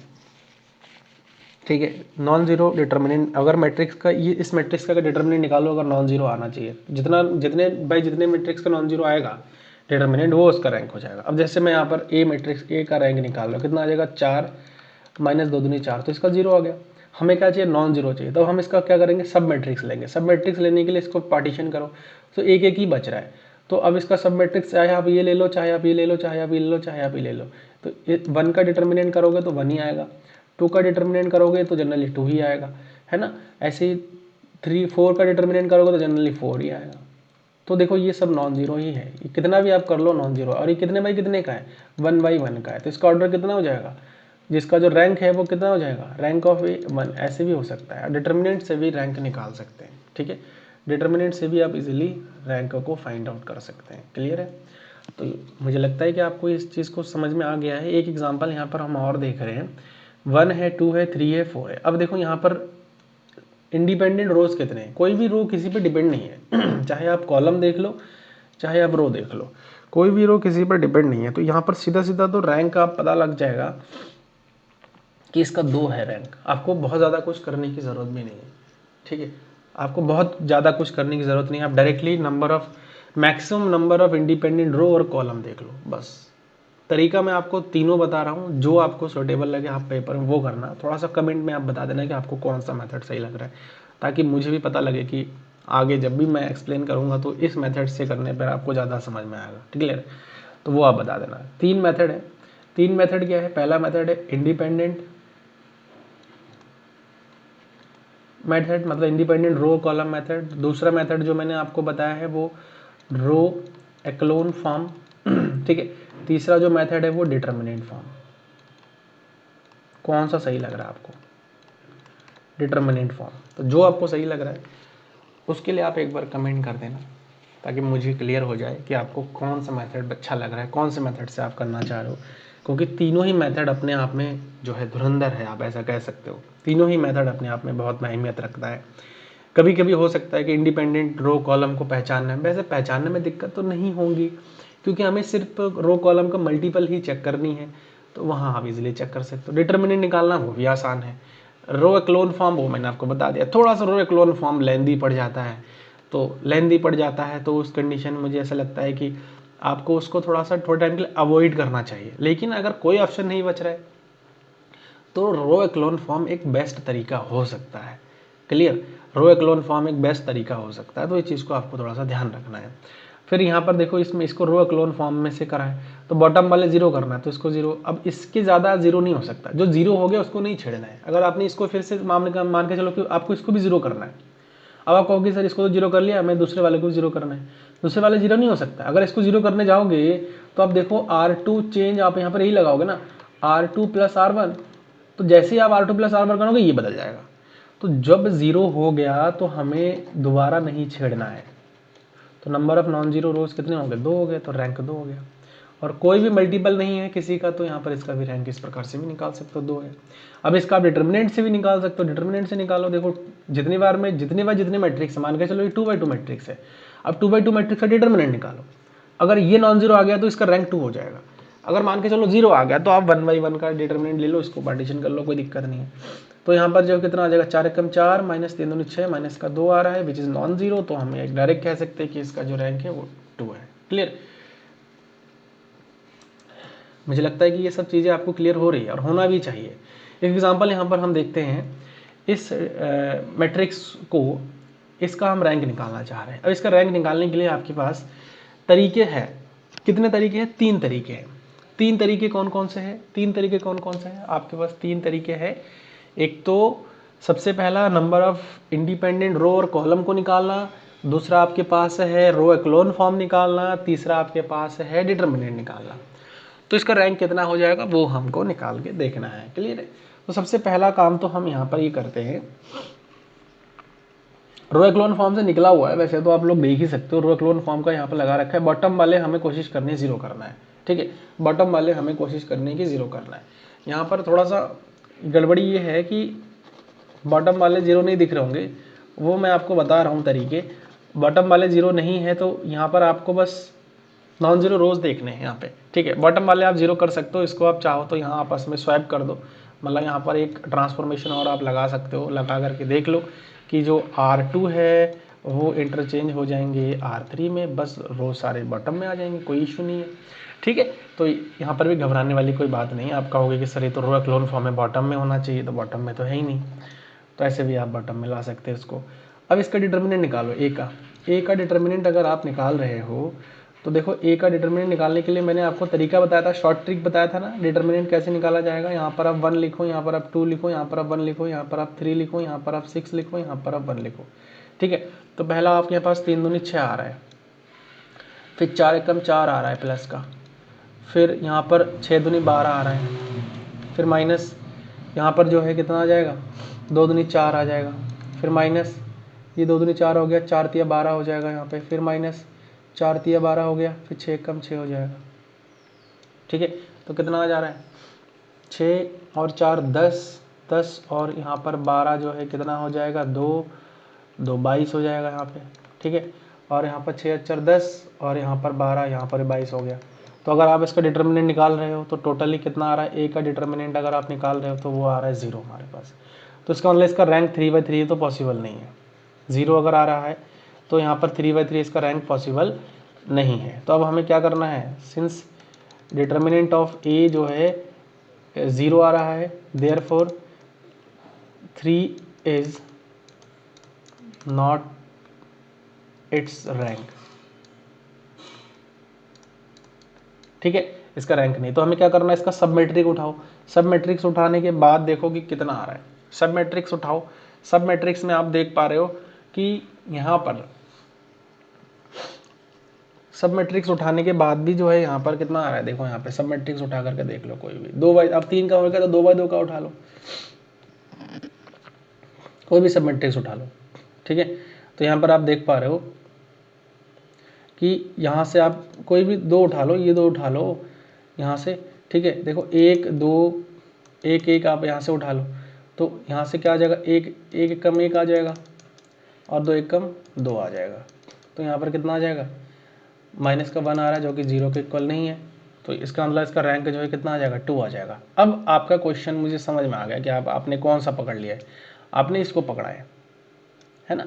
Speaker 1: ठीक है, नॉन जीरो डिटर्मिनेंट। अगर मैट्रिक्स का ये इस मैट्रिक्स का डिटर्मिनेंट निकालो, अगर नॉन जीरो आना चाहिए, जितने मैट्रिक्स का नॉन जीरो आएगा डिटर्मिनेंट, वो उसका रैंक हो जाएगा। अब जैसे मैं यहाँ पर ए मैट्रिक्स ए का रैंक निकाल रहा हूँ, कितना आ जाएगा, 4 माइनस 2 दूनी 4, तो इसका 0 आ गया। हमें क्या चाहिए, नॉन जीरो चाहिए। तो हम इसका क्या करेंगे, सब मैट्रिक्स लेंगे। सब मैट्रिक्स लेने के लिए इसको पार्टीशन करो, तो एक एक ही बच रहा है। तो अब इसका सब मैट्रिक्स चाहे आप ये ले लो, चाहे आप ये ले लो, चाहे आप ये ले लो, चाहे आप ये ले लो, तो 1 का डिटर्मिनेंट करोगे तो 1 ही आएगा, 2 का डिटर्मिनेंट करोगे तो जनरली 2 ही आएगा, है ना। ऐसे ही 3 4 का डिटर्मिनेंट करोगे तो जनरली 4 ही आएगा। तो देखो ये सब नॉन जीरो ही है, ये कितना भी आप कर लो नॉन जीरो। और ये कितने बाई कितने का है, 1 बाई 1 का है, तो इसका ऑर्डर कितना हो जाएगा, जिसका जो रैंक है वो कितना हो जाएगा, रैंक ऑफ ए 1। ऐसे भी हो सकता है, डिटर्मिनेंट से भी रैंक निकाल सकते हैं, ठीक है, डिटर्मिनेंट से भी आप इजीली रैंक को फाइंड आउट कर सकते हैं। क्लियर है। तो मुझे लगता है कि आपको इस चीज़ को समझ में आ गया है। एक एग्जांपल यहाँ पर हम और देख रहे हैं, 1 है, 2 है, 3 है, 4 है। अब देखो यहाँ पर इंडिपेंडेंट रोज कितने हैं, कोई भी रो किसी पे डिपेंड नहीं है चाहे आप कॉलम देख लो चाहे आप रो देख लो, कोई भी रो किसी पर डिपेंड नहीं है। तो यहाँ पर सीधा सीधा तो रैंक का पता लग जाएगा कि इसका 2 है रैंक। आपको बहुत ज़्यादा कुछ करने की ज़रूरत भी नहीं है, ठीक है, आपको बहुत ज़्यादा कुछ करने की ज़रूरत नहीं है। आप directly maximum number of independent row और कॉलम देख लो बस। तरीका मैं आपको तीनों बता रहा हूँ, जो आपको सूटेबल लगे आप पेपर में वो करना। थोड़ा सा कमेंट में आप बता देना कि आपको कौन सा मेथड सही लग रहा है, ताकि मुझे भी पता लगे कि आगे जब भी मैं एक्सप्लेन करूँगा तो इस मेथड से करने पर आपको ज़्यादा समझ में आएगा, क्लियर। तो वो आप बता देना। 3 मेथड है। 3 मेथड क्या है, पहला मेथड है इंडिपेंडेंट मेथड, मतलब इंडिपेंडेंट रो कॉलम मेथड। दूसरा मेथड जो मैंने आपको बताया है वो रो एक्लोन फॉर्म, ठीक है। तीसरा जो मेथड है वो डिटर्मिनेंट फॉर्म। कौन सा सही लग रहा है आपको, डिटर्मिनेंट फॉर्म। तो जो आपको सही लग रहा है उसके लिए आप एक बार कमेंट कर देना, ताकि मुझे क्लियर हो जाए कि आपको कौन सा मेथड अच्छा लग रहा है, कौन से मेथड से आप करना चाह रहे हो। क्योंकि तीनों ही मेथड अपने आप में जो है धुरंधर है, आप ऐसा कह सकते हो। तीनों ही मेथड अपने आप में बहुत अहमियत रखता है। कभी कभी हो सकता है कि इंडिपेंडेंट रो कॉलम को पहचानना है, वैसे पहचानने में दिक्कत तो नहीं होगी, क्योंकि हमें सिर्फ रो कॉलम का मल्टीपल ही चेक करनी है, तो वहाँ आप इजीली चेक कर सकते हो। डिटर्मिनेंट निकालना वो भी आसान है। रो क्लोन फॉर्म वो मैंने आपको बता दिया, थोड़ा सा रो क्लोन फॉर्म लेंदी पड़ जाता है, तो उस कंडीशन में मुझे ऐसा लगता है कि आपको उसको थोड़े टाइम के लिए अवॉइड करना चाहिए। लेकिन अगर कोई ऑप्शन नहीं बच रहा है तो रो क्लोन फॉर्म एक बेस्ट तरीका हो सकता है, क्लियर। रो क्लोन फॉर्म एक बेस्ट तरीका हो सकता है, तो इस चीज़ को आपको थोड़ा सा ध्यान रखना है। फिर यहाँ पर देखो, इसको रो क्लोन फॉर्म में से करा है तो बॉटम वाले 0 करना है, तो इसको 0। अब इसके ज़्यादा 0 नहीं हो सकता, जो 0 हो गया उसको नहीं छेड़ना है। अगर आपने इसको फिर से मान के चलो कि आपको इसको भी 0 करना है, अब आप कहोगे सर इसको तो 0 कर लिया, मैं दूसरे वाले को 0 करना है। दूसरे वाले 0 नहीं हो सकता। अगर इसको 0 करने जाओगे तो आप देखो R2 चेंज आप यहाँ पर यही लगाओगे ना, R2 + R1, तो जैसे ही आप R2 + R1 करोगे ये बदल जाएगा। तो जब 0 हो गया तो हमें दोबारा नहीं छेड़ना है। तो number of non zero rows कितने हो गए, 2 हो गए, तो रैंक 2 हो गया। और कोई भी मल्टीपल नहीं है किसी का, तो यहाँ पर इसका भी रैंक इस प्रकार से भी निकाल सकते हो, 2 है। अब इसका आप डिटर्मिनेंट से भी निकाल सकते हो, डिटर्मिनेंट से निकालो। देखो जितने मैट्रिक्स मान के चलो ये 2x2 मैट्रिक्स है, अब 2x2 मैट्रिक्स का डिटर्मिनेंट निकालो। अगर ये नॉन जीरो आ गया तो इसका रैंक 2 हो जाएगा। अगर मान के चलो 0 आ गया तो आप 1/1 का डिटर्मिनेंट ले लो, इसको पार्टीशन कर लो, कोई दिक्कत नहीं है। तो यहाँ पर जो कितना आ जाएगा, 4 एकम 4 माइनस 3 दूनी 6 माइनस का 2 आ रहा है, विच इज़ नॉन जीरो। तो हम एक डायरेक्ट कह सकते हैं कि इसका जो रैंक है वो 2 है, क्लियर। मुझे लगता है कि ये सब चीज़ें आपको क्लियर हो रही है और होना भी चाहिए। एक एग्जांपल यहाँ पर हम देखते हैं, इस मैट्रिक्स को, इसका हम रैंक निकालना चाह रहे हैं। अब इसका रैंक निकालने के लिए आपके पास तरीके हैं। कितने तरीके हैं, 3 तरीके हैं। 3 तरीके कौन कौन से हैं, 3 तरीके कौन कौन से हैं आपके पास, 3 तरीके हैं। एक तो सबसे पहला नंबर ऑफ इंडिपेंडेंट रो और कॉलम को निकालना, दूसरा आपके पास है रो एक्लोन फॉर्म निकालना, तीसरा आपके पास है डिटर्मिनेंट निकालना। तो इसका रैंक कितना हो जाएगा वो हमको निकाल के देखना है, क्लियर है। तो सबसे पहला काम तो हम यहाँ पर ये करते हैं, रो एक्लोन फॉर्म से निकला हुआ है, वैसे तो आप लोग देख ही सकते हो, रो एक्लोन फॉर्म का यहाँ पर लगा रखा है। बॉटम वाले हमें कोशिश करनी है 0 करना है, ठीक है, बॉटम वाले हमें कोशिश करने की 0 करना है। यहाँ पर थोड़ा सा गड़बड़ी ये है कि बॉटम वाले 0 नहीं दिख रहे होंगे, वो मैं आपको बता रहा हूँ तरीके। बॉटम वाले 0 नहीं है तो यहाँ पर आपको बस नॉन जीरो रोज देखने हैं यहाँ पे, ठीक है। बॉटम वाले आप 0 कर सकते हो, इसको आप चाहो तो यहाँ आपस में स्वैप कर दो, मतलब यहाँ पर एक ट्रांसफॉर्मेशन और आप लगा सकते हो, लगा करके देख लो कि जो R2 है वो इंटरचेंज हो जाएंगे R3 में, बस रो सारे बॉटम में आ जाएंगे, कोई इशू नहीं है, ठीक है। तो यहाँ पर भी घबराने वाली कोई बात नहीं है। आप कहोगे कि सर ये तो रो एक्लोन फॉर्म में बॉटम में होना चाहिए, तो बॉटम में तो है ही नहीं, तो ऐसे भी आप बॉटम में ला सकते हैं इसको। अब इसका डिटर्मिनेंट निकालो, ए का डिटर्मिनेंट अगर आप निकाल रहे हो तो देखो, ए का डिटर्मिनेंट निकालने के लिए मैंने आपको तरीका बताया था, शॉर्ट ट्रिक बताया था ना, डिटर्मिनेंट कैसे निकाला जाएगा। यहाँ पर आप 1 लिखो, यहाँ पर आप 2 लिखो, यहाँ पर आप 1 लिखो, यहाँ पर आप 3 लिखो, यहाँ पर आप 6 लिखो, यहाँ पर आप 1 लिखो, ठीक है। तो पहला आपके पास 3 दूनी 6 आ रहा है, फिर 4 एकम 4 आ रहा है प्लस का, फिर यहाँ पर 6 दूनी 12 आ रहा है, फिर माइनस यहाँ पर जो है कितना आ जाएगा, 2 दूनी 4 आ जाएगा, फिर माइनस ये 2 दूनी 4 हो गया, 4 तिया 12 हो जाएगा यहाँ पे, फिर माइनस 4 तिया 12 हो गया, फिर 6 कम 6 हो जाएगा, ठीक है। तो कितना आ जा रहा है, 6 और 4 10, 10 और यहाँ पर 12 जो है कितना हो जाएगा, 2 2 22 हो जाएगा यहाँ पे, ठीक है। और यहाँ पर 6 4 10 और यहाँ पर 12, यहाँ पर 22 हो गया। तो अगर आप इसका डिटर्मिनेंट निकाल रहे हो तो टोटली कितना आ रहा है, ए का डिटर्मिनेंट अगर आप निकाल रहे हो तो वो आ रहा है 0 हमारे पास। तो इसका मतलब इसका रैंक 3/3 तो पॉसिबल नहीं है। 0 अगर आ रहा है तो यहाँ पर 3/3 इसका रैंक पॉसिबल नहीं है। तो अब हमें क्या करना है, सिंस डिटर्मिनेंट ऑफ ए जो है 0 आ रहा है, therefore 3 is not it's rank, ठीक है, इसका रैंक नहीं। तो हमें क्या करना है, इसका सब मैट्रिक्स उठाओ। सब मैट्रिक्स उठाने के बाद देखो कि कितना आ रहा है। सब मैट्रिक्स उठाओ। सब मैट्रिक्स में आप देख पा रहे हो कि यहाँ पर सब मैट्रिक्स उठाने के बाद भी जो है यहाँ पर कितना आ रहा है, देखो यहाँ पे सब मैट्रिक्स उठा करके देख लो कोई भी। 2 बाई, अब 3 का हो गया तो 2/2 का उठा लो, कोई भी सब मैट्रिक्स उठा लो, ठीक है। तो यहाँ पर आप देख पा रहे हो कि यहाँ से आप कोई भी 2 उठा लो, ये 2 उठा लो यहाँ से, ठीक है। देखो 1 2 1 1 आप यहाँ से उठा लो तो यहाँ से क्या आ जाएगा, 1 1 कम 1 आ जाएगा और 2 1 कम 2 आ जाएगा। तो यहाँ पर कितना आ जाएगा, माइनस का 1 आ रहा है जो कि 0 के इक्वल नहीं है। तो इसका मतलब इसका रैंक जो है कितना आ जाएगा, 2 आ जाएगा। अब आपका क्वेश्चन मुझे समझ में आ गया कि आपने कौन सा पकड़ लिया है। आपने इसको पकड़ा है ना,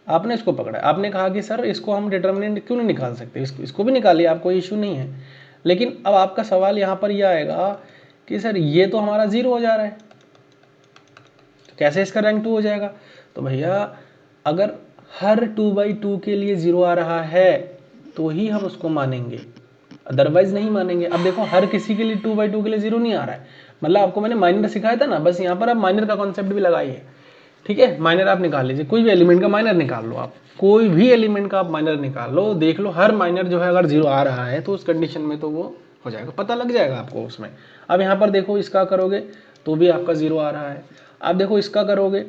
Speaker 1: आपने इसको पकड़ा है। आपने कहा कि सर इसको हम डिटर्मिनेंट क्यों नहीं निकाल सकते, इसको भी निकालिए, आपको इशू नहीं है। लेकिन अब आपका सवाल यहाँ पर यह आएगा कि सर ये तो हमारा 0 हो जा रहा है, तो कैसे इसका रैंक 2 हो जाएगा। तो भैया अगर हर 2/2 के लिए 0 आ रहा है तो ही हम उसको मानेंगे, अदरवाइज नहीं मानेंगे। अब देखो हर किसी के लिए 2/2 के लिए 0 नहीं आ रहा है, मतलब आपको मैंने माइनर सिखाया था ना, बस यहाँ पर आप माइनर का कॉन्सेप्ट भी लगाइए, ठीक है। माइनर आप निकाल लीजिए, कोई भी एलिमेंट का माइनर निकाल लो, आप कोई भी एलिमेंट का आप माइनर निकाल लो, देख लो हर माइनर जो है अगर 0 आ रहा है तो उस कंडीशन में तो वो हो जाएगा, पता लग जाएगा आपको उसमें। अब यहाँ पर देखो इसका करोगे तो भी आपका 0 आ रहा है, आप देखो इसका करोगे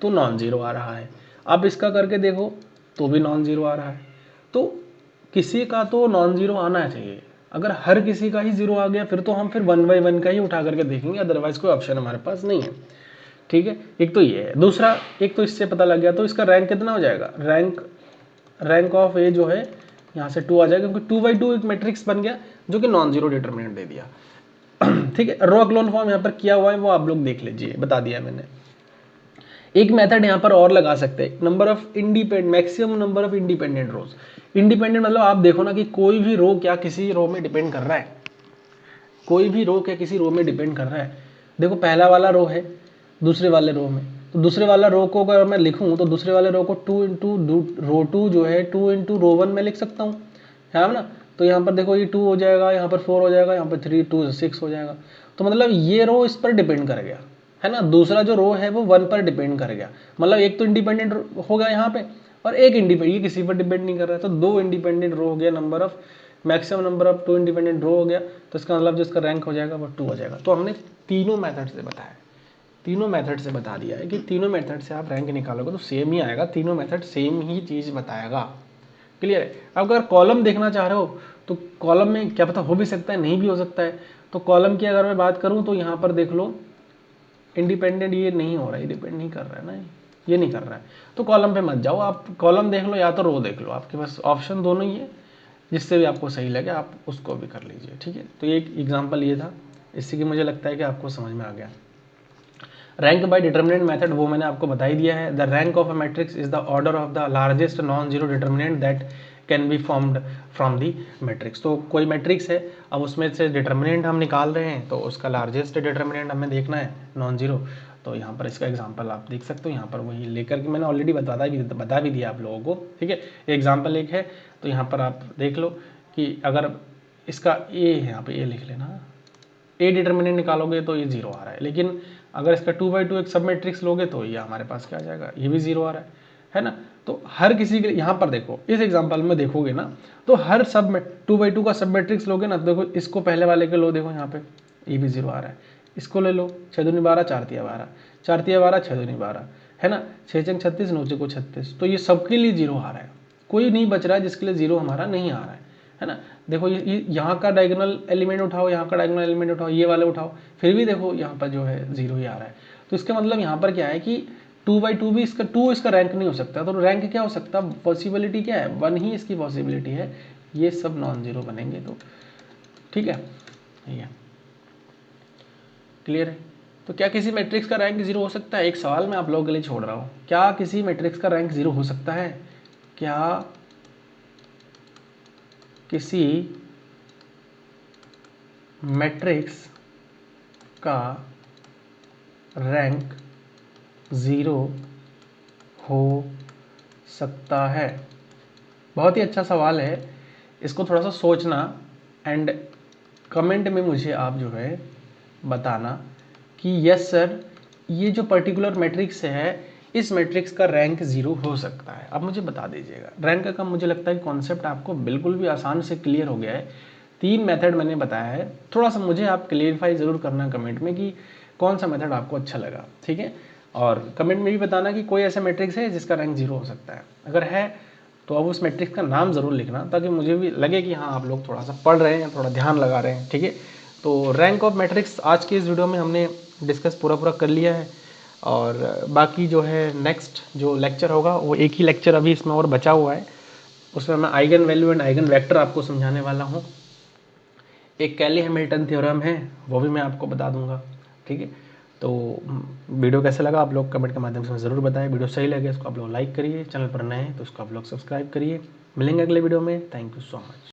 Speaker 1: तो नॉन 0 आ रहा है, आप इसका करके देखो तो भी नॉन 0 आ रहा है। तो किसी का तो नॉन 0 आना चाहिए। अगर हर किसी का ही 0 आ गया फिर तो हम फिर 1/1 का ही उठा करके देखेंगे, अदरवाइज कोई ऑप्शन हमारे पास नहीं है, ठीक है। एक तो ये है, दूसरा एक तो इससे पता लग गया तो इसका रैंक कितना हो जाएगा, रैंक ऑफ ए जो है यहाँ से 2 आ जाएगा, क्योंकि 2/2 एक मैट्रिक्स बन गया जो कि नॉन 0 डिटर्मिनेंट दे दिया, ठीक है। रो क्लोन फॉर्म यहाँ पर किया हुआ है, वो आप लोग देख लीजिए, बता दिया मैंने। एक मेथड यहाँ पर और लगा सकते हैं, number of independent, maximum number of independent rows. Independent मतलब आप देखो ना कि कोई भी रो क्या किसी रो में डिपेंड कर रहा है, कोई भी रो क्या किसी रो में डिपेंड कर रहा है। देखो पहला वाला रो है दूसरे वाले रो में, तो दूसरे वाला रो को अगर मैं लिखूं तो दूसरे वाले रो को 2 इंटू रो 2 जो है 2 इंटू रो 1 में लिख सकता हूँ, है ना। तो यहाँ पर देखो ये 2 हो जाएगा, यहाँ पर 4 हो जाएगा, यहाँ पर 3 2 6 हो जाएगा। तो मतलब ये रो इस पर डिपेंड कर गया, है ना। दूसरा जो रो है वो 1 पर डिपेंड कर गया, मतलब एक तो इंडिपेंडेंट हो गया यहाँ पे और एक इंडिपेंडेंट, ये किसी पर डिपेंड नहीं कर रहा है। तो 2 इंडिपेंडेंट रो हो गया, number of maximum number of 2 independent row हो गया। तो इसका मतलब जो इसका रैंक हो जाएगा वो 2 हो जाएगा। तो हमने तीनों मेथड से बताया, तीनों मेथड से बता दिया है कि तीनों मेथड से आप रैंक निकालोगे तो सेम ही आएगा, तीनों मेथड सेम ही चीज़ बताएगा, क्लियर है। अब अगर कॉलम देखना चाह रहे हो तो कॉलम में क्या पता हो भी सकता है, नहीं भी हो सकता है। तो कॉलम की अगर मैं बात करूँ तो यहाँ पर देख लो इंडिपेंडेंट ये नहीं हो रहा है, डिपेंड नहीं कर रहा है ना, ये नहीं कर रहा है। तो कॉलम पे मत जाओ, आप कॉलम देख लो या तो रो देख लो, आपके पास ऑप्शन दोनों ही है, जिससे भी आपको सही लगे आप उसको भी कर लीजिए, ठीक है। तो एक एग्जांपल ये था, इससे कि मुझे लगता है कि आपको समझ में आ गया। रैंक बाय डिटर्मिनेंट मेथड वो मैंने आपको बता ही दिया है। The rank of a matrix is the order of the largest non zero determinant that can be formed from the matrix. तो कोई मैट्रिक्स है, अब उसमें से डिटर्मिनेंट हम निकाल रहे हैं तो उसका लार्जेस्ट डिटर्मिनेंट हमें देखना है नॉन जीरो। तो यहाँ पर इसका एग्जांपल आप देख सकते हो, यहाँ पर वही लेकर के मैंने ऑलरेडी बता भी दिया आप लोगों को, ठीक है। एग्जांपल एक है तो यहाँ पर आप देख लो कि अगर इसका ए है, यहाँ पे ए लिख लेना, ए डिटर्मिनेंट निकालोगे तो ये 0 आ रहा है। लेकिन अगर इसका 2/2 एक सब मैट्रिक्स लोगे तो ये हमारे पास क्या आ जाएगा, ये भी 0 आ रहा है ना। तो हर किसी के यहाँ पर देखो, इस एग्जांपल में देखोगे ना तो हर सब में 2/2 का सब मैट्रिक्स लोगे ना, तो देखो इसको पहले वाले के लो, देखो यहाँ पे ये भी 0 आ रहा है। इसको ले लो, 6 दूनी 12, 4 तिया 12, 4 तिया 12, 6 दूनी 12, है ना, 6 चंग 36, 9 चौको 36। तो ये सबके लिए 0 आ रहा है, कोई नहीं बच रहा है जिसके लिए 0 हमारा नहीं आ रहा है ना। देखो ये यहाँ का डायगोनल एलिमेंट उठाओ, यहाँ का डायगोनल एलिमेंट उठाओ, ये वाले उठाओ, फिर भी देखो यहाँ पर जो है 0 ही आ रहा है। तो इसका मतलब यहाँ पर क्या है कि 2/2 भी इसका 2 इसका रैंक नहीं हो सकता। तो रैंक क्या हो सकता, पॉसिबिलिटी क्या है, 1 ही इसकी पॉसिबिलिटी है, ये सब नॉन जीरो बनेंगे। तो ठीक है, ये क्लियर है। तो क्या किसी मैट्रिक्स का रैंक 0 हो सकता है? एक सवाल मैं आप लोगों के लिए छोड़ रहा हूँ, क्या किसी मैट्रिक्स का रैंक 0 हो सकता है? क्या किसी मैट्रिक्स का रैंक 0 हो सकता है? बहुत ही अच्छा सवाल है, इसको थोड़ा सा सोचना एंड कमेंट में मुझे आप जो है बताना कि यस सर, ये जो पर्टिकुलर मैट्रिक्स है, इस मैट्रिक्स का रैंक 0 हो सकता है। अब मुझे बता दीजिएगा। रैंक का मुझे लगता है कि कॉन्सेप्ट आपको बिल्कुल भी आसान से क्लियर हो गया है। 3 मेथड मैंने बताया है, थोड़ा सा मुझे आप क्लियरिफाई ज़रूर करना कमेंट में कि कौन सा मेथड आपको अच्छा लगा, ठीक है। और कमेंट में भी बताना कि कोई ऐसा मैट्रिक्स है जिसका रैंक 0 हो सकता है। अगर है तो अब उस मैट्रिक्स का नाम ज़रूर लिखना, ताकि मुझे भी लगे कि हाँ आप लोग थोड़ा सा पढ़ रहे हैं, थोड़ा ध्यान लगा रहे हैं, ठीक है। तो रैंक ऑफ मैट्रिक्स आज के इस वीडियो में हमने डिस्कस पूरा कर लिया है। और बाकी जो है नेक्स्ट जो लेक्चर होगा वो एक ही लेक्चर अभी इसमें और बचा हुआ है, उसमें मैं eigen value and eigen vector आपको समझाने वाला हूँ। एक कैली हैमिल्टन थ्योरम है, वो भी मैं आपको बता दूंगा, ठीक है। तो वीडियो कैसा लगा आप लोग कमेंट के माध्यम से ज़रूर बताएं। वीडियो सही लगे इसको आप लोग लाइक करिए, चैनल पर नए हैं तो उसको आप लोग सब्सक्राइब करिए। मिलेंगे अगले वीडियो में। Thank you so much.